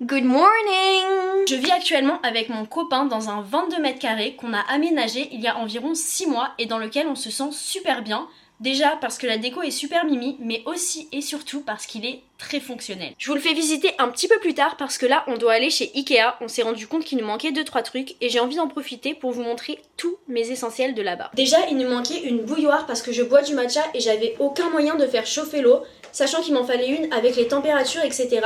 Good morning! Je vis actuellement avec mon copain dans un 22 mètres carrés qu'on a aménagé il y a environ 6 mois et dans lequel on se sent super bien. Déjà parce que la déco est super mimi, mais aussi et surtout parce qu'il est très fonctionnel. Je vous le fais visiter un petit peu plus tard parce que là on doit aller chez Ikea. On s'est rendu compte qu'il nous manquait 2-3 trucs et j'ai envie d'en profiter pour vous montrer tous mes essentiels de là-bas. Déjà il nous manquait une bouilloire parce que je bois du matcha et j'avais aucun moyen de faire chauffer l'eau, sachant qu'il m'en fallait une avec les températures etc.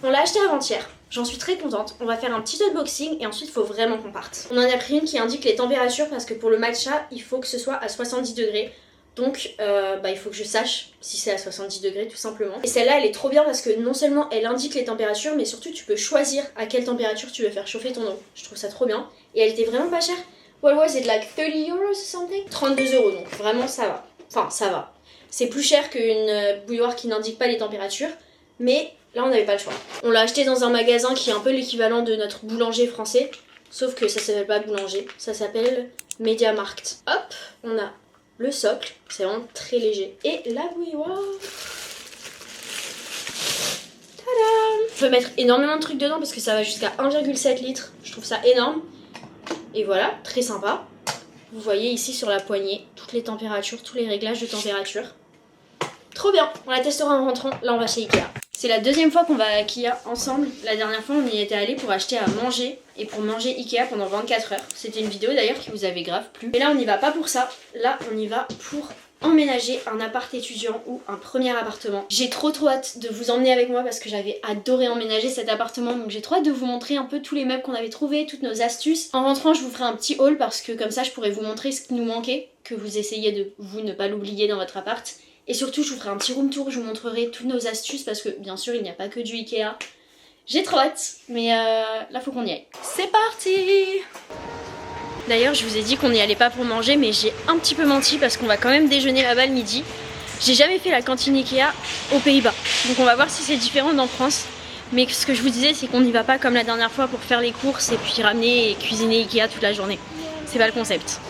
On l'a acheté avant-hier. J'en suis très contente. On va faire un petit unboxing et ensuite il faut vraiment qu'on parte. On en a pris une qui indique les températures parce que pour le matcha il faut que ce soit à 70 degrés. Donc il faut que je sache si c'est à 70 degrés tout simplement. Et celle-là elle est trop bien parce que non seulement elle indique les températures mais surtout tu peux choisir à quelle température tu veux faire chauffer ton eau. Je trouve ça trop bien. Et elle était vraiment pas chère. What was it like 30 euros or something? 32 euros donc vraiment ça va. Enfin ça va. C'est plus cher qu'une bouilloire qui n'indique pas les températures. Mais là on n'avait pas le choix. On l'a acheté dans un magasin qui est un peu l'équivalent de notre boulanger français. Sauf que ça s'appelle pas boulanger. Ça s'appelle Mediamarkt. Hop, on a le socle, c'est vraiment très léger. Et la bouilloire. Tadam! Je peux mettre énormément de trucs dedans parce que ça va jusqu'à 1,7 litres. Je trouve ça énorme. Et voilà, très sympa. Vous voyez ici sur la poignée toutes les températures, tous les réglages de température. Trop bien, on la testera en rentrant. Là on va chez Ikea. C'est la deuxième fois qu'on va à Ikea ensemble. La dernière fois on y était allé pour acheter à manger et pour manger Ikea pendant 24 heures. C'était une vidéo d'ailleurs qui vous avait grave plu. Et là on n'y va pas pour ça. Là on y va pour emménager un appart étudiant ou un premier appartement. J'ai trop hâte de vous emmener avec moi parce que j'avais adoré emménager cet appartement. Donc j'ai trop hâte de vous montrer un peu tous les meubles qu'on avait trouvés, toutes nos astuces. En rentrant je vous ferai un petit haul parce que comme ça je pourrais vous montrer ce qui nous manquait. Que vous essayez de vous ne pas l'oublier dans votre appart. Et surtout, je vous ferai un petit room tour, je vous montrerai toutes nos astuces parce que bien sûr, il n'y a pas que du Ikea. J'ai trop hâte, mais là, faut qu'on y aille. C'est parti! D'ailleurs, je vous ai dit qu'on n'y allait pas pour manger, mais j'ai un petit peu menti parce qu'on va quand même déjeuner là-bas le midi. J'ai jamais fait la cantine Ikea aux Pays-Bas, donc on va voir si c'est différent d'en France. Mais ce que je vous disais, c'est qu'on n'y va pas comme la dernière fois pour faire les courses et puis ramener et cuisiner Ikea toute la journée. C'est pas le concept.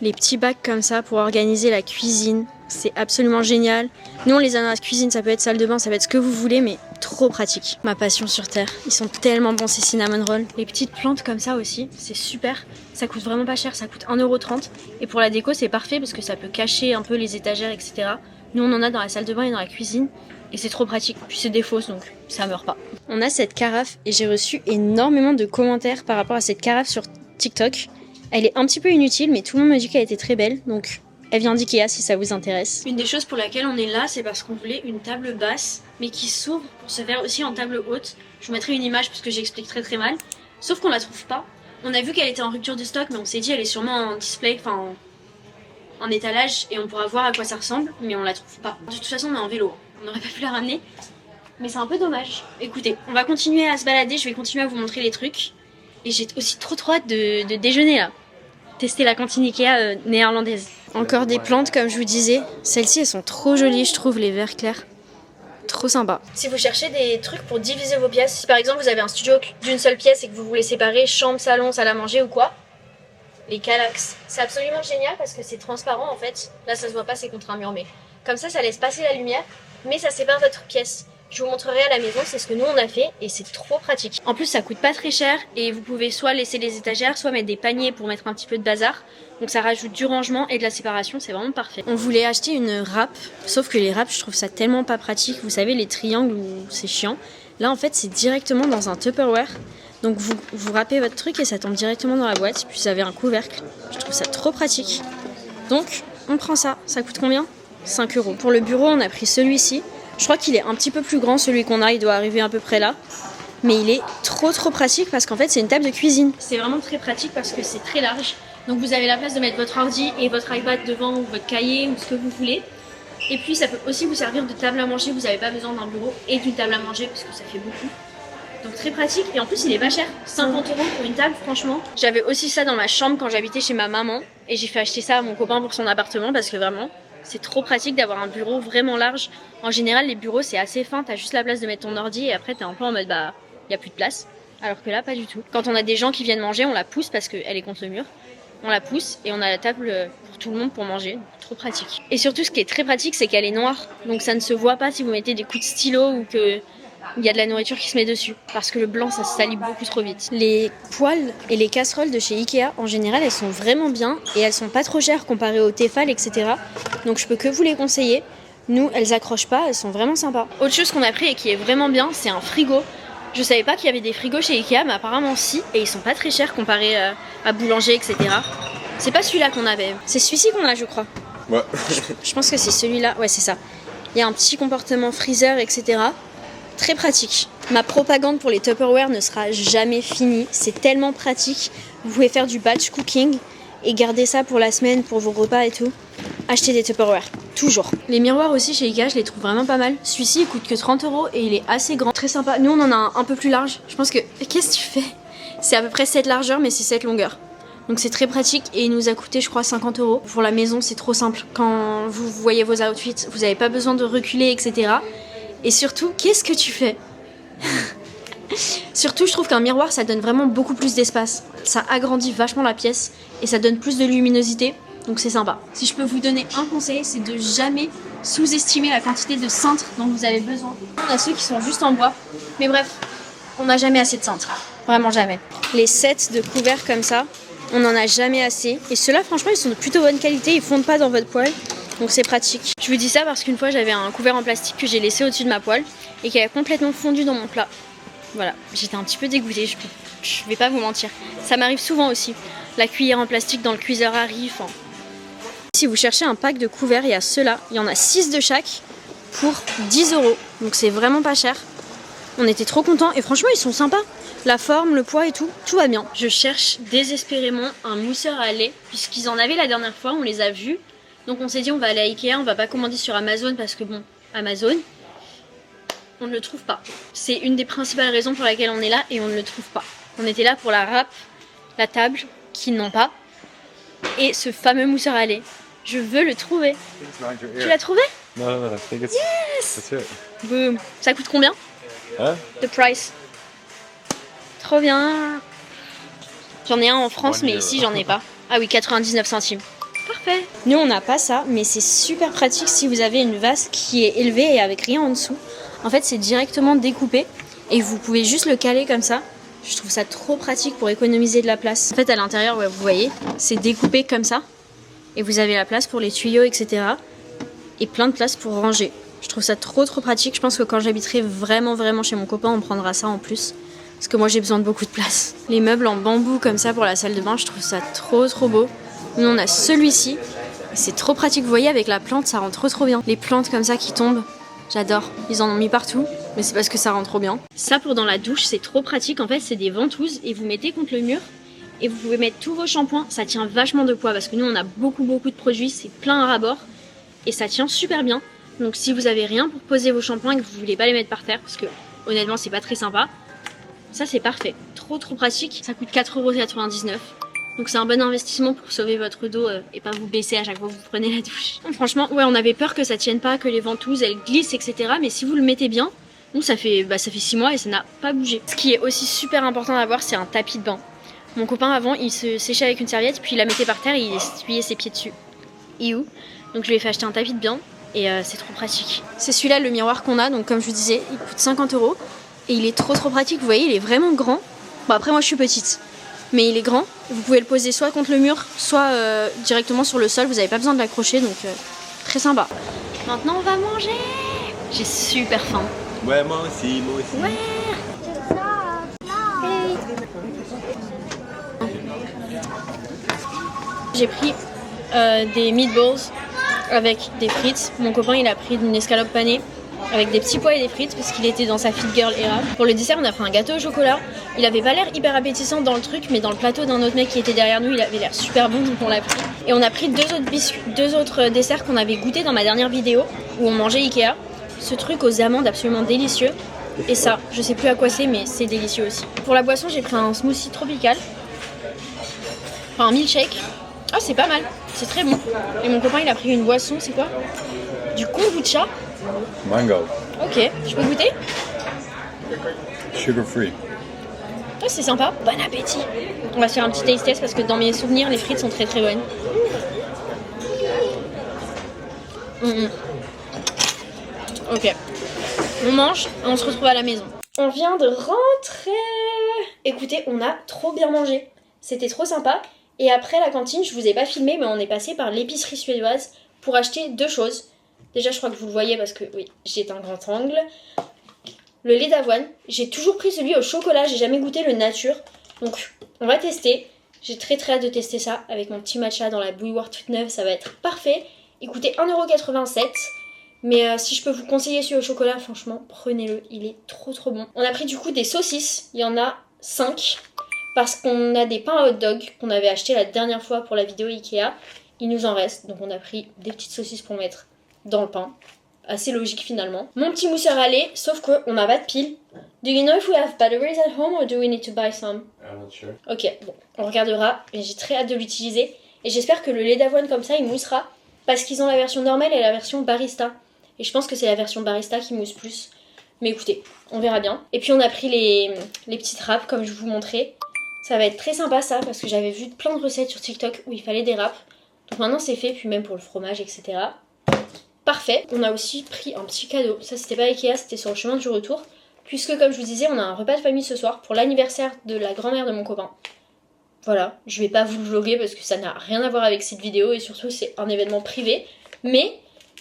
Les petits bacs comme ça pour organiser la cuisine, c'est absolument génial. Nous on les a dans la cuisine, ça peut être salle de bain, ça peut être ce que vous voulez, mais trop pratique. Ma passion sur terre, ils sont tellement bons ces cinnamon rolls. Les petites plantes comme ça aussi, c'est super. Ça coûte vraiment pas cher, ça coûte 1,30 €. Et pour la déco c'est parfait parce que ça peut cacher un peu les étagères, etc. Nous on en a dans la salle de bain et dans la cuisine. Et c'est trop pratique, puis c'est des fausses donc ça meurt pas. On a cette carafe et j'ai reçu énormément de commentaires par rapport à cette carafe sur TikTok. Elle est un petit peu inutile, mais tout le monde me dit qu'elle était très belle, donc elle vient d'Ikea si ça vous intéresse. Une des choses pour laquelle on est là, c'est parce qu'on voulait une table basse, mais qui s'ouvre pour se faire aussi en table haute. Je vous mettrai une image parce que j'explique très mal. Sauf qu'on la trouve pas. On a vu qu'elle était en rupture de stock, mais on s'est dit elle est sûrement en display, enfin en étalage, et on pourra voir à quoi ça ressemble, mais on la trouve pas. De toute façon, on est en vélo, on n'aurait pas pu la ramener, mais c'est un peu dommage. Écoutez, on va continuer à se balader, je vais continuer à vous montrer les trucs. Et j'ai aussi trop hâte de déjeuner là. Tester la cantine Ikea néerlandaise. Encore des plantes comme je vous disais. Celles-ci elles sont trop jolies je trouve, les verts clairs. Trop sympa. Si vous cherchez des trucs pour diviser vos pièces, si par exemple vous avez un studio d'une seule pièce et que vous voulez séparer chambre, salon, salle à manger ou quoi, les Kallax. C'est absolument génial parce que c'est transparent en fait. Là ça se voit pas, c'est contre un mur, mais comme ça laisse passer la lumière, mais ça sépare votre pièce. Je vous montrerai à la maison, c'est ce que nous on a fait et c'est trop pratique. En plus ça coûte pas très cher et vous pouvez soit laisser les étagères, soit mettre des paniers pour mettre un petit peu de bazar. Donc ça rajoute du rangement et de la séparation, c'est vraiment parfait. On voulait acheter une râpe, sauf que les râpes je trouve ça tellement pas pratique. Vous savez les triangles où c'est chiant. Là en fait c'est directement dans un Tupperware. Donc vous râpez votre truc et ça tombe directement dans la boîte. Puis vous avez un couvercle. Je trouve ça trop pratique. Donc on prend ça. Ça coûte combien ? 5 €. Pour le bureau on a pris celui-ci. Je crois qu'il est un petit peu plus grand celui qu'on a, il doit arriver à peu près là. Mais il est trop pratique parce qu'en fait c'est une table de cuisine. C'est vraiment très pratique parce que c'est très large. Donc vous avez la place de mettre votre ordi et votre iPad devant ou votre cahier ou ce que vous voulez. Et puis ça peut aussi vous servir de table à manger, vous n'avez pas besoin d'un bureau et d'une table à manger parce que ça fait beaucoup. Donc très pratique et en plus il est pas cher, 50 € pour une table franchement. J'avais aussi ça dans ma chambre quand j'habitais chez ma maman et j'ai fait acheter ça à mon copain pour son appartement parce que vraiment c'est trop pratique d'avoir un bureau vraiment large. En général les bureaux c'est assez fin, t'as juste la place de mettre ton ordi et après t'es un peu en mode bah y a plus de place. Alors que là pas du tout. Quand on a des gens qui viennent manger on la pousse parce qu'elle est contre le mur. On la pousse et on a la table pour tout le monde pour manger. Trop pratique. Et surtout ce qui est très pratique c'est qu'elle est noire. Donc ça ne se voit pas si vous mettez des coups de stylo ou que il y a de la nourriture qui se met dessus parce que le blanc ça se salit beaucoup trop vite. Les poêles et les casseroles de chez Ikea en général elles sont vraiment bien et elles sont pas trop chères comparées au Tefal etc. Donc je peux que vous les conseiller. Nous elles accrochent pas, elles sont vraiment sympas. Autre chose qu'on a pris et qui est vraiment bien c'est un frigo. Je savais pas qu'il y avait des frigos chez Ikea mais apparemment si et ils sont pas très chers comparés à Boulanger etc. C'est pas celui-là qu'on avait, c'est celui-ci qu'on a je crois. Ouais. Je pense que c'est celui-là, ouais c'est ça. Il y a un petit comportement freezer etc. Très pratique. Ma propagande pour les Tupperware ne sera jamais finie. C'est tellement pratique. Vous pouvez faire du batch cooking et garder ça pour la semaine, pour vos repas et tout. Achetez des Tupperware. Toujours. Les miroirs aussi chez Ikea, je les trouve vraiment pas mal. Celui-ci il coûte que 30 € et il est assez grand. Très sympa. Nous on en a un peu plus large. Je pense que... Qu'est-ce que tu fais? C'est à peu près cette largeur mais c'est cette longueur. Donc c'est très pratique et il nous a coûté je crois 50 €. Pour la maison c'est trop simple. Quand vous voyez vos outfits, vous n'avez pas besoin de reculer etc. Et surtout, qu'est-ce que tu fais? Surtout, je trouve qu'un miroir, ça donne vraiment beaucoup plus d'espace. Ça agrandit vachement la pièce et ça donne plus de luminosité. Donc c'est sympa. Si je peux vous donner un conseil, c'est de jamais sous-estimer la quantité de cintres dont vous avez besoin. On a ceux qui sont juste en bois. Mais bref, on n'a jamais assez de cintres. Vraiment jamais. Les sets de couverts comme ça, on n'en a jamais assez. Et ceux-là, franchement, ils sont de plutôt bonne qualité. Ils fondent pas dans votre poêle. Donc c'est pratique. Je vous dis ça parce qu'une fois j'avais un couvert en plastique que j'ai laissé au-dessus de ma poêle et qui avait complètement fondu dans mon plat. Voilà, j'étais un petit peu dégoûtée, je vais pas vous mentir. Ça m'arrive souvent aussi. La cuillère en plastique dans le cuiseur arrive. Si vous cherchez un pack de couverts, il y a ceux-là. Il y en a 6 de chaque pour 10 €. Donc c'est vraiment pas cher. On était trop contents et franchement ils sont sympas. La forme, le poids et tout va bien. Je cherche désespérément un mousseur à lait puisqu'ils en avaient la dernière fois, on les a vus. Donc on s'est dit on va aller à Ikea, on va pas commander sur Amazon parce que bon, Amazon, on ne le trouve pas. C'est une des principales raisons pour laquelle on est là et on ne le trouve pas. On était là pour la râpe, la table, qu'ils n'ont pas, et ce fameux mousseur à lait. Je veux le trouver. Tu l'as trouvé? Non, I think it's... Yes! That's it. Boom. Ça coûte combien? Hein? The price. Trop bien. J'en ai un en France mais ici j'en ai pas. Ah oui, 99 centimes. Parfait. Nous on n'a pas ça mais c'est super pratique si vous avez une vase qui est élevée et avec rien en dessous. En fait c'est directement découpé et vous pouvez juste le caler comme ça. Je trouve ça trop pratique pour économiser de la place. En fait à l'intérieur, ouais, vous voyez, c'est découpé comme ça et vous avez la place pour les tuyaux etc. Et plein de place pour ranger. Je trouve ça trop pratique. Je pense que quand j'habiterai vraiment chez mon copain on prendra ça en plus. Parce que moi j'ai besoin de beaucoup de place. Les meubles en bambou comme ça pour la salle de bain, je trouve ça trop beau. Nous on a celui-ci, c'est trop pratique, vous voyez avec la plante ça rend trop bien. Les plantes comme ça qui tombent, j'adore. Ils en ont mis partout, mais c'est parce que ça rend trop bien. Ça pour dans la douche c'est trop pratique, en fait c'est des ventouses et vous mettez contre le mur et vous pouvez mettre tous vos shampoings. Ça tient vachement de poids parce que nous on a beaucoup de produits, c'est plein à ras-bord et ça tient super bien. Donc si vous avez rien pour poser vos shampoings et que vous voulez pas les mettre par terre parce que honnêtement c'est pas très sympa, ça c'est parfait. Trop pratique, ça coûte 4,99 €. Donc c'est un bon investissement pour sauver votre dos et pas vous baisser à chaque fois que vous prenez la douche. Donc, franchement, ouais, on avait peur que ça tienne pas, que les ventouses elles glissent, etc. Mais si vous le mettez bien, nous ça fait 6 mois et ça n'a pas bougé. Ce qui est aussi super important d'avoir, c'est un tapis de bain. Mon copain avant, il se séchait avec une serviette, puis il la mettait par terre et il essuyait ses pieds dessus. Donc je lui ai fait acheter un tapis de bain et c'est trop pratique. C'est celui-là le miroir qu'on a, donc comme je vous disais, il coûte 50 € et il est trop pratique. Vous voyez, il est vraiment grand. Bon après moi je suis petite. Mais il est grand, vous pouvez le poser soit contre le mur, soit directement sur le sol, vous n'avez pas besoin de l'accrocher, donc très sympa. Maintenant on va manger. J'ai super faim. Ouais, moi aussi. Ouais. Hey. J'ai pris des meatballs avec des frites. Mon copain il a pris une escalope panée avec des petits pois et des frites parce qu'il était dans sa fit girl era. Pour le dessert on a pris un gâteau au chocolat. Il avait pas l'air hyper appétissant dans le truc mais dans le plateau d'un autre mec qui était derrière nous il avait l'air super bon donc on l'a pris. Et on a pris deux autres desserts qu'on avait goûté dans ma dernière vidéo où on mangeait Ikea. Ce truc aux amandes absolument délicieux et ça je sais plus à quoi c'est mais c'est délicieux aussi. Pour la boisson j'ai pris un smoothie tropical. Enfin un milkshake. Ah c'est pas mal, c'est très bon. Et mon copain il a pris une boisson, c'est quoi? Du kombucha. Mango. Ok, je peux goûter? Sugar free. Oh, c'est sympa, bon appétit. On va se faire un petit taste test parce que dans mes souvenirs les frites sont très bonnes. Ok. On mange et on se retrouve à la maison. On vient de rentrer. Écoutez, on a trop bien mangé. C'était trop sympa. Et après la cantine, je vous ai pas filmé, mais on est passé par l'épicerie suédoise pour acheter 2 choses. Déjà, je crois que vous le voyez parce que oui, j'ai un grand angle. Le lait d'avoine. J'ai toujours pris celui au chocolat, j'ai jamais goûté le nature. Donc, on va tester. J'ai très hâte de tester ça avec mon petit matcha dans la bouilloire toute neuve. Ça va être parfait. Il coûtait 1,87 €. Mais si je peux vous conseiller celui au chocolat, franchement, prenez-le. Il est trop bon. On a pris du coup des saucisses. Il y en a 5. Parce qu'on a des pains à hot dog qu'on avait acheté la dernière fois pour la vidéo Ikea. Il nous en reste. Donc on a pris des petites saucisses pour mettre dans le pain. Assez logique finalement. Mon petit mousseur à lait, sauf qu'on n'a pas de pile. Do you know if we have batteries at home or do we need to buy some? I'm not sure. Ok, bon, on regardera. Mais j'ai très hâte de l'utiliser. Et j'espère que le lait d'avoine comme ça, il moussera. Parce qu'ils ont la version normale et la version barista. Et je pense que c'est la version barista qui mousse plus. Mais écoutez, on verra bien. Et puis on a pris les petites râpes comme je vous montrais. Ça va être très sympa ça, parce que j'avais vu plein de recettes sur TikTok où il fallait des râpes. Donc maintenant c'est fait, puis même pour le fromage, etc. Parfait. On a aussi pris un petit cadeau. Ça c'était pas Ikea, c'était sur le chemin du retour. Puisque comme je vous disais, on a un repas de famille ce soir pour l'anniversaire de la grand-mère de mon copain. Voilà, je vais pas vous le vlogger parce que ça n'a rien à voir avec cette vidéo et surtout c'est un événement privé. Mais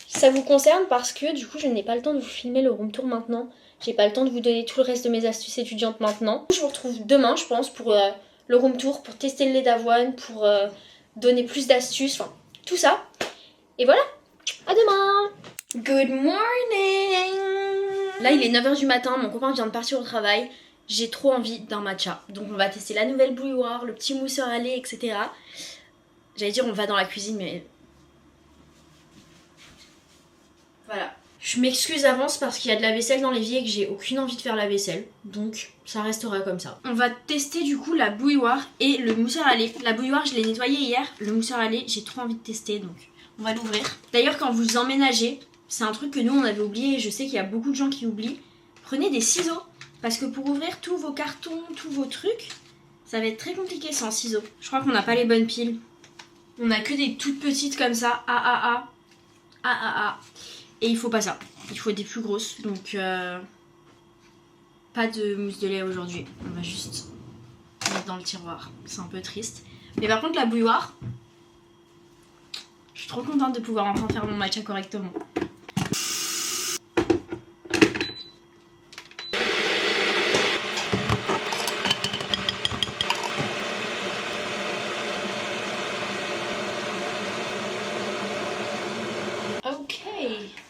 ça vous concerne parce que du coup je n'ai pas le temps de vous filmer le room tour maintenant. J'ai pas le temps de vous donner tout le reste de mes astuces étudiantes maintenant. Je vous retrouve demain je pense pour le room tour, pour tester le lait d'avoine, pour donner plus d'astuces, enfin tout ça. Et voilà, à demain. Good morning. Là il est 9 h du matin, mon copain vient de partir au travail. J'ai trop envie d'un matcha. Donc on va tester la nouvelle bouilloire, le petit mousseur à lait, etc. J'allais dire on va dans la cuisine mais... Voilà. Je m'excuse avance parce qu'il y a de la vaisselle dans l'évier et que j'ai aucune envie de faire la vaisselle. Donc ça restera comme ça. On va tester du coup la bouilloire et le mousseur à lait. La bouilloire je l'ai nettoyée hier. Le mousseur à lait j'ai trop envie de tester donc on va l'ouvrir. D'ailleurs quand vous emménagez, c'est un truc que nous on avait oublié et je sais qu'il y a beaucoup de gens qui oublient. Prenez des ciseaux. Parce que pour ouvrir tous vos cartons, tous vos trucs, ça va être très compliqué sans ciseaux. Je crois qu'on n'a pas les bonnes piles. On a que des toutes petites comme ça. Et il faut pas ça. Il faut des plus grosses. Donc, pas de mousse de lait aujourd'hui. On va juste mettre dans le tiroir. C'est un peu triste. Mais par contre, la bouilloire, je suis trop contente de pouvoir enfin faire mon matcha correctement.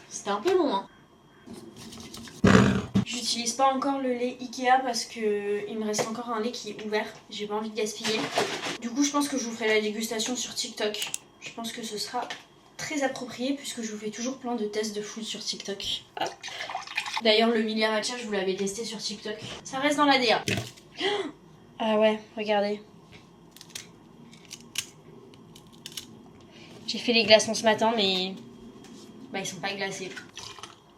C'était un peu long hein. J'utilise pas encore le lait Ikea parce que il me reste encore un lait qui est ouvert. J'ai pas envie de gaspiller. Du coup je pense que je vous ferai la dégustation sur TikTok. Je pense que ce sera très approprié puisque je vous fais toujours plein de tests de food sur TikTok. D'ailleurs le Milia Matcha je vous l'avais testé sur TikTok. Ça reste dans la DA. Ah ouais, regardez. J'ai fait les glaçons ce matin mais... bah ils sont pas glacés.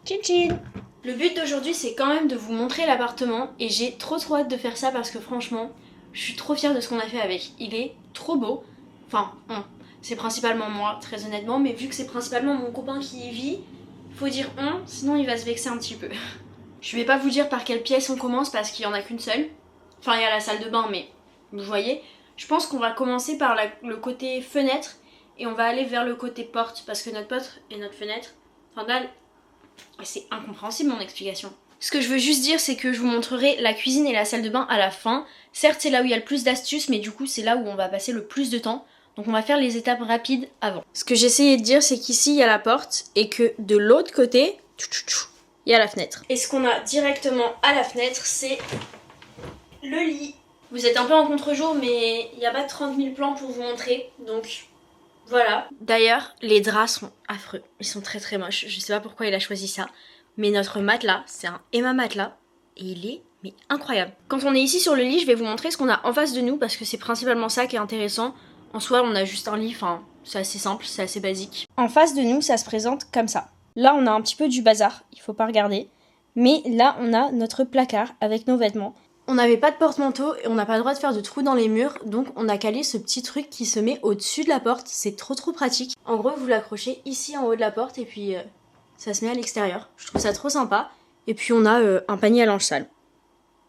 Tchin tchin. Le but d'aujourd'hui c'est quand même de vous montrer l'appartement et j'ai trop hâte de faire ça parce que franchement je suis trop fière de ce qu'on a fait avec. Il est trop beau. Enfin c'est principalement moi très honnêtement mais vu que c'est principalement mon copain qui y vit, faut dire sinon il va se vexer un petit peu. Je vais pas vous dire par quelle pièce on commence parce qu'il y en a qu'une seule. Enfin il y a la salle de bain mais vous voyez. Je pense qu'on va commencer par le côté fenêtre. Et on va aller vers le côté porte parce que notre porte et notre fenêtre, enfin là, c'est incompréhensible mon explication. Ce que je veux juste dire c'est que je vous montrerai la cuisine et la salle de bain à la fin. Certes c'est là où il y a le plus d'astuces mais du coup c'est là où on va passer le plus de temps. Donc on va faire les étapes rapides avant. Ce que j'essayais de dire c'est qu'ici il y a la porte et que de l'autre côté, il y a la fenêtre. Et ce qu'on a directement à la fenêtre c'est le lit. Vous êtes un peu en contre-jour mais il n'y a pas 30 000 plans pour vous montrer donc... voilà. D'ailleurs, les draps sont affreux. Ils sont très moches. Je sais pas pourquoi il a choisi ça. Mais notre matelas, c'est un Emma matelas. Et il est mais incroyable. Quand on est ici sur le lit, je vais vous montrer ce qu'on a en face de nous. Parce que c'est principalement ça qui est intéressant. En soi, on a juste un lit. Enfin, c'est assez simple, c'est assez basique. En face de nous, ça se présente comme ça. Là, on a un petit peu du bazar. Il faut pas regarder. Mais là, on a notre placard avec nos vêtements. On n'avait pas de porte-manteau et on n'a pas le droit de faire de trous dans les murs, donc on a calé ce petit truc qui se met au-dessus de la porte, c'est trop pratique. En gros vous l'accrochez ici en haut de la porte et puis ça se met à l'extérieur. Je trouve ça trop sympa Et puis on a un panier à linge sale.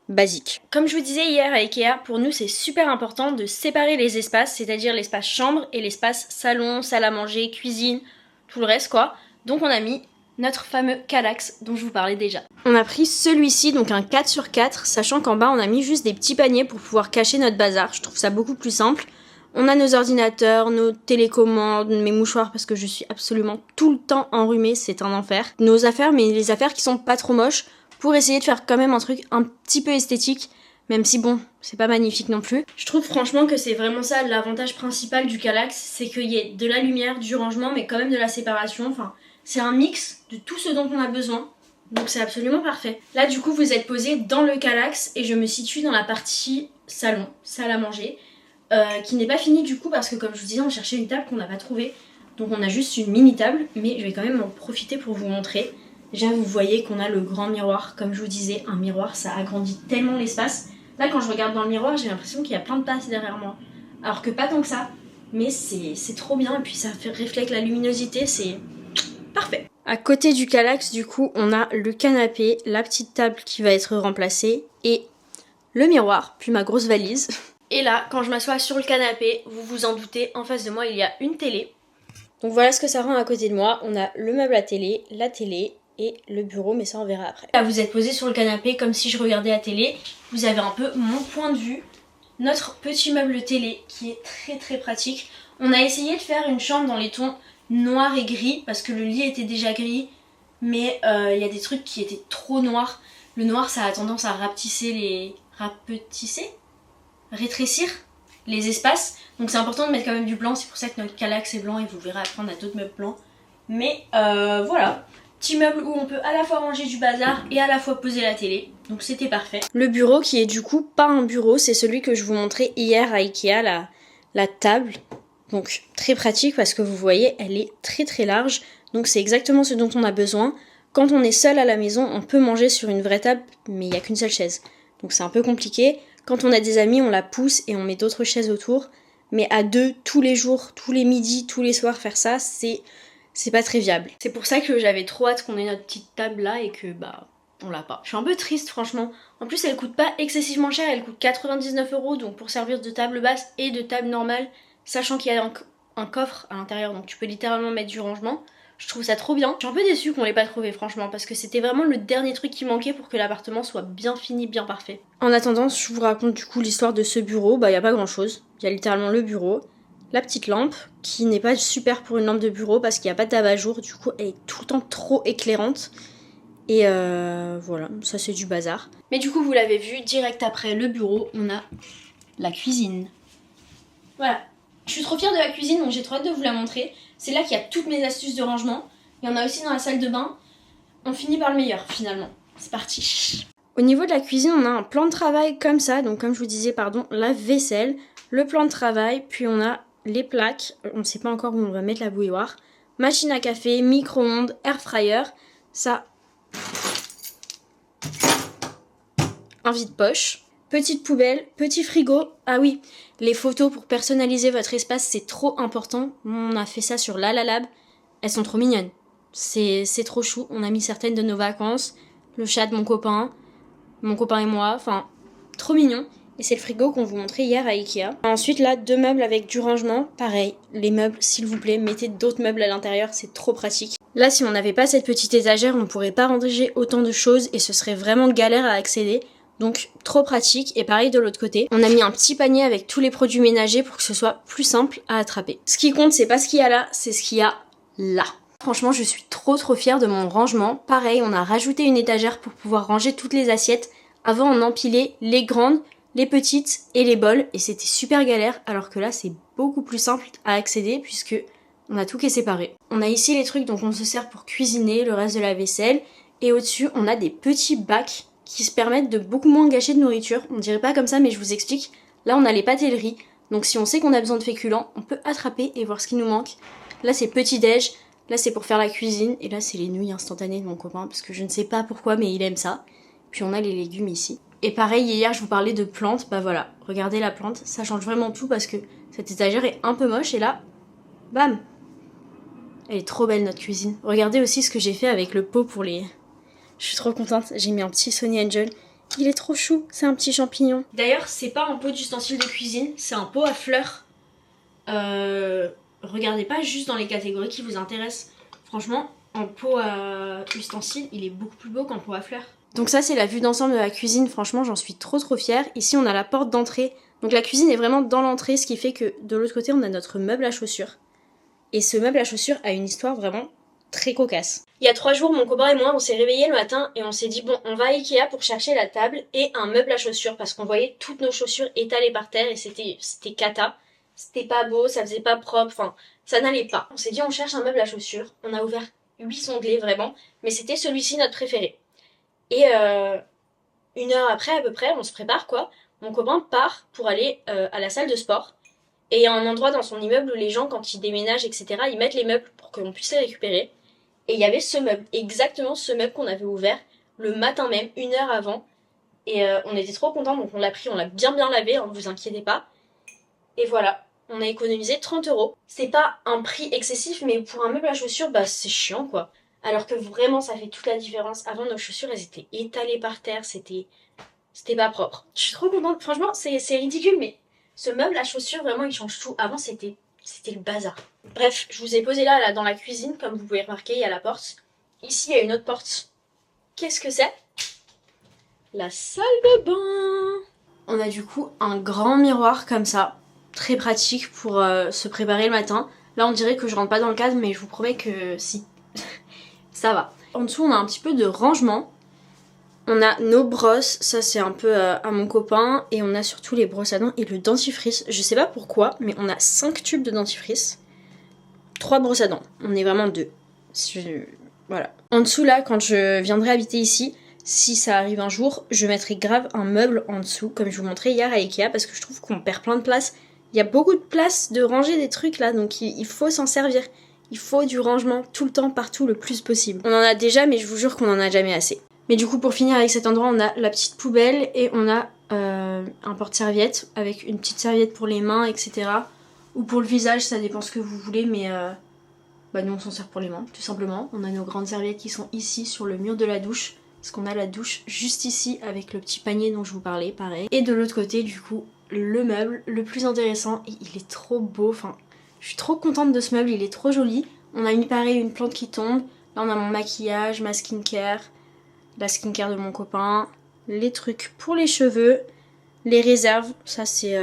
Basique. Comme je vous disais hier à Ikea, pour nous c'est super important de séparer les espaces, c'est-à-dire l'espace chambre et l'espace salon, salle à manger, cuisine, tout le reste quoi. Donc on a mis notre fameux Kallax dont je vous parlais déjà. On a pris celui-ci, donc un 4x4, sachant qu'en bas on a mis juste des petits paniers pour pouvoir cacher notre bazar, je trouve ça beaucoup plus simple. On a nos ordinateurs, nos télécommandes, mes mouchoirs parce que je suis absolument tout le temps enrhumée, c'est un enfer. Nos affaires, mais les affaires qui sont pas trop moches, pour essayer de faire quand même un truc un petit peu esthétique, même si bon, c'est pas magnifique non plus. Je trouve franchement que c'est vraiment ça l'avantage principal du Kallax, c'est qu'il y ait de la lumière, du rangement, mais quand même de la séparation. Enfin, c'est un mix de tout ce dont on a besoin, donc c'est absolument parfait. Là du coup vous êtes posé dans le Kallax et je me situe dans la partie salon, salle à manger, qui n'est pas finie du coup parce que comme je vous disais on cherchait une table qu'on n'a pas trouvée, donc on a juste une mini table, mais je vais quand même en profiter pour vous montrer. Déjà vous voyez qu'on a le grand miroir, comme je vous disais, un miroir ça agrandit tellement l'espace. Là quand je regarde dans le miroir j'ai l'impression qu'il y a plein de tasses derrière moi, alors que pas tant que ça, mais c'est trop bien et puis ça reflète la luminosité, c'est parfait. À côté du Kallax du coup on a le canapé, la petite table qui va être remplacée et le miroir, puis ma grosse valise. Et là quand je m'assois sur le canapé, vous vous en doutez, en face de moi il y a une télé. Donc voilà ce que ça rend à côté de moi, on a le meuble à télé, la télé et le bureau, mais ça on verra après. Là vous êtes posé sur le canapé comme si je regardais la télé, vous avez un peu mon point de vue, notre petit meuble télé qui est très très pratique. On a essayé de faire une chambre dans les tons noir et gris parce que le lit était déjà gris, mais il y a des trucs qui étaient trop noirs. Le noir ça a tendance à rétrécir les espaces, donc c'est important de mettre quand même du blanc, c'est pour ça que notre Kallax est blanc et vous verrez après on a d'autres meubles blancs. Mais voilà, petit meuble où on peut à la fois ranger du bazar et à la fois poser la télé, donc c'était parfait. Le bureau qui est du coup pas un bureau, c'est celui que je vous montrais hier à Ikea, la table. Donc très pratique parce que vous voyez elle est très très large, donc c'est exactement ce dont on a besoin. Quand on est seul à la maison on peut manger sur une vraie table mais il n'y a qu'une seule chaise, donc c'est un peu compliqué. Quand on a des amis on la pousse et on met d'autres chaises autour, mais à deux tous les jours, tous les midis, tous les soirs faire ça c'est pas très viable. C'est pour ça que j'avais trop hâte qu'on ait notre petite table là et que bah on l'a pas. Je suis un peu triste franchement. En plus elle coûte pas excessivement cher, elle coûte 99 €, donc pour servir de table basse et de table normale, sachant qu'il y a un coffre à l'intérieur donc tu peux littéralement mettre du rangement. Je trouve ça trop bien. Je suis un peu déçue qu'on l'ait pas trouvé franchement parce que c'était vraiment le dernier truc qui manquait pour que l'appartement soit bien fini, bien parfait. En attendant, je vous raconte du coup l'histoire de ce bureau. Bah y a pas grand chose. Il y a littéralement le bureau, la petite lampe qui n'est pas super pour une lampe de bureau parce qu'il n'y a pas d'abat-jour. Du coup elle est tout le temps trop éclairante. Et voilà, ça c'est du bazar. Mais du coup vous l'avez vu, direct après le bureau, on a la cuisine. Voilà. Je suis trop fière de la cuisine donc j'ai trop hâte de vous la montrer. C'est là qu'il y a toutes mes astuces de rangement. Il y en a aussi dans la salle de bain. On finit par le meilleur finalement. C'est parti. Au niveau de la cuisine, on a un plan de travail comme ça. Donc comme je vous disais, pardon, la vaisselle, le plan de travail, puis on a les plaques. On ne sait pas encore où on va mettre la bouilloire. Machine à café, micro-ondes, air fryer. Ça, un vide-poche. Petite poubelle, petit frigo. Ah oui, les photos pour personnaliser votre espace, c'est trop important. On a fait ça sur Lalalab. Elles sont trop mignonnes. C'est trop chou. On a mis certaines de nos vacances. Le chat de mon copain et moi. Enfin, trop mignon. Et c'est le frigo qu'on vous montrait hier à Ikea. Ensuite, là, 2 meubles avec du rangement. Pareil, les meubles, s'il vous plaît, mettez d'autres meubles à l'intérieur. C'est trop pratique. Là, si on n'avait pas cette petite étagère, on ne pourrait pas ranger autant de choses et ce serait vraiment galère à accéder. Donc trop pratique. Et pareil de l'autre côté, on a mis un petit panier avec tous les produits ménagers pour que ce soit plus simple à attraper. Ce qui compte c'est pas ce qu'il y a là, c'est ce qu'il y a là. Franchement je suis trop fière de mon rangement. Pareil on a rajouté une étagère pour pouvoir ranger toutes les assiettes. Avant on empilait les grandes, les petites et les bols et c'était super galère alors que là c'est beaucoup plus simple à accéder puisque on a tout qui est séparé. On a ici les trucs dont on se sert pour cuisiner, le reste de la vaisselle et au-dessus on a des petits bacs qui se permettent de beaucoup moins gâcher de nourriture. On dirait pas comme ça mais je vous explique. Là on a les pâtes et le riz. Donc si on sait qu'on a besoin de féculents, on peut attraper et voir ce qui nous manque. Là c'est petit déj, là c'est pour faire la cuisine et là c'est les nouilles instantanées de mon copain parce que je ne sais pas pourquoi mais il aime ça. Puis on a les légumes ici. Et pareil hier je vous parlais de plantes, bah voilà, regardez la plante, ça change vraiment tout parce que cette étagère est un peu moche et là, bam. Elle est trop belle notre cuisine. Regardez aussi ce que j'ai fait avec le pot pour les Je suis trop contente, j'ai mis un petit Sonny Angel. Il est trop chou, c'est un petit champignon. D'ailleurs, c'est pas un pot d'ustensiles de cuisine, c'est un pot à fleurs. Regardez pas juste dans les catégories qui vous intéressent. Franchement, en pot à ustensiles, il est beaucoup plus beau qu'en pot à fleurs. Donc ça, c'est la vue d'ensemble de la cuisine. Franchement, j'en suis trop fière. Ici, on a la porte d'entrée. Donc la cuisine est vraiment dans l'entrée, ce qui fait que de l'autre côté, on a notre meuble à chaussures. Et ce meuble à chaussures a une histoire vraiment très cocasse. Il y a 3 jours, mon copain et moi, on s'est réveillés le matin et on s'est dit bon, on va à Ikea pour chercher la table et un meuble à chaussures parce qu'on voyait toutes nos chaussures étalées par terre et c'était cata. C'était pas beau, ça faisait pas propre, enfin, ça n'allait pas. On s'est dit on cherche un meuble à chaussures. On a ouvert 8 onglets vraiment, mais c'était celui-ci notre préféré. Et 1 heure après à peu près, on se prépare quoi. Mon copain part pour aller à la salle de sport. Et il y a un endroit dans son immeuble où les gens, quand ils déménagent, etc., ils mettent les meubles pour qu'on puisse les récupérer. Et il y avait ce meuble, exactement ce meuble qu'on avait ouvert le matin même, 1 heure avant. Et on était trop contents, donc on l'a pris, on l'a bien lavé, hein, vous inquiétez pas. Et voilà, on a économisé 30 €. C'est pas un prix excessif, mais pour un meuble à chaussures, bah c'est chiant quoi. Alors que vraiment, ça fait toute la différence. Avant, nos chaussures, elles étaient étalées par terre, c'était pas propre. Je suis trop contente, franchement, c'est ridicule, mais ce meuble à chaussures, vraiment, il change tout. Avant, c'était le bazar. Bref, je vous ai posé là dans la cuisine, comme vous pouvez remarquer, il y a la porte. Ici, il y a une autre porte. Qu'est-ce que c'est? La salle de bain. On a du coup un grand miroir comme ça, très pratique pour se préparer le matin. Là, on dirait que je rentre pas dans le cadre, mais je vous promets que si. Ça va. En dessous, on a un petit peu de rangement. On a nos brosses, ça c'est un peu à mon copain, et on a surtout les brosses à dents et le dentifrice. Je sais pas pourquoi, mais on a 5 tubes de dentifrice, 3 brosses à dents. On est vraiment 2. Voilà. En dessous là, quand je viendrai habiter ici, si ça arrive un jour, je mettrai grave un meuble en dessous, comme je vous montrais hier à Ikea, parce que je trouve qu'on perd plein de place. Il y a beaucoup de place de ranger des trucs là, donc il faut s'en servir. Il faut du rangement tout le temps, partout, le plus possible. On en a déjà, mais je vous jure qu'on en a jamais assez. Mais du coup, pour finir avec cet endroit, on a la petite poubelle et on a un porte-serviette avec une petite serviette pour les mains, etc. Ou pour le visage, ça dépend ce que vous voulez, mais nous on s'en sert pour les mains, tout simplement. On a nos grandes serviettes qui sont ici sur le mur de la douche, parce qu'on a la douche juste ici avec le petit panier dont je vous parlais, pareil. Et de l'autre côté, du coup, le meuble le plus intéressant, et il est trop beau, enfin, je suis trop contente de ce meuble, il est trop joli. On a mis pareil une plante qui tombe, là on a mon maquillage, ma skincare, la skincare de mon copain, les trucs pour les cheveux, les réserves, ça c'est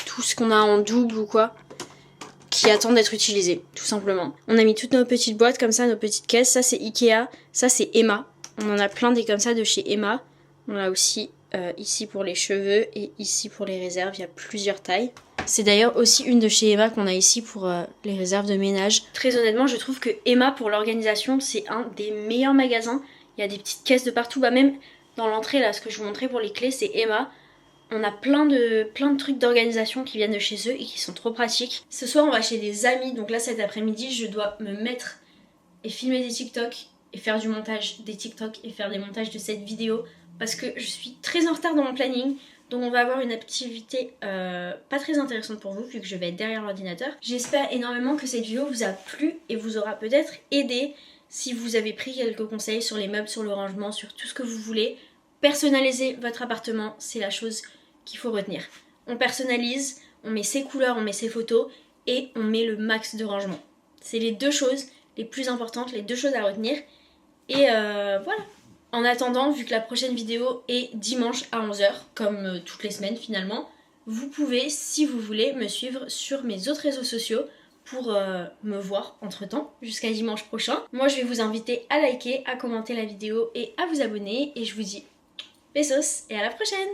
tout ce qu'on a en double ou quoi, qui attend d'être utilisé, tout simplement. On a mis toutes nos petites boîtes comme ça, nos petites caisses, ça c'est Ikea, ça c'est Emma. On en a plein des comme ça de chez Emma. On a aussi ici pour les cheveux et ici pour les réserves, il y a plusieurs tailles. C'est d'ailleurs aussi une de chez Emma qu'on a ici pour les réserves de ménage. Très honnêtement, je trouve que Emma pour l'organisation, c'est un des meilleurs magasins. Il y a des petites caisses de partout, même dans l'entrée là, ce que je vous montrais pour les clés, c'est Emma. On a plein de trucs d'organisation qui viennent de chez eux et qui sont trop pratiques. Ce soir, on va chez des amis, donc là cet après-midi, je dois me mettre et filmer des TikTok et faire du montage des TikTok et faire des montages de cette vidéo parce que je suis très en retard dans mon planning. Donc on va avoir une activité pas très intéressante pour vous vu que je vais être derrière l'ordinateur. J'espère énormément que cette vidéo vous a plu et vous aura peut-être aidé si vous avez pris quelques conseils sur les meubles, sur le rangement, sur tout ce que vous voulez. Personnaliser votre appartement, c'est la chose qu'il faut retenir. On personnalise, on met ses couleurs, on met ses photos et on met le max de rangement. C'est les 2 choses les plus importantes, les 2 choses à retenir. Et voilà. En attendant, vu que la prochaine vidéo est dimanche à 11 h, comme toutes les semaines finalement, vous pouvez, si vous voulez, me suivre sur mes autres réseaux sociaux pour me voir entre temps jusqu'à dimanche prochain. Moi je vais vous inviter à liker, à commenter la vidéo et à vous abonner et je vous dis besos et à la prochaine.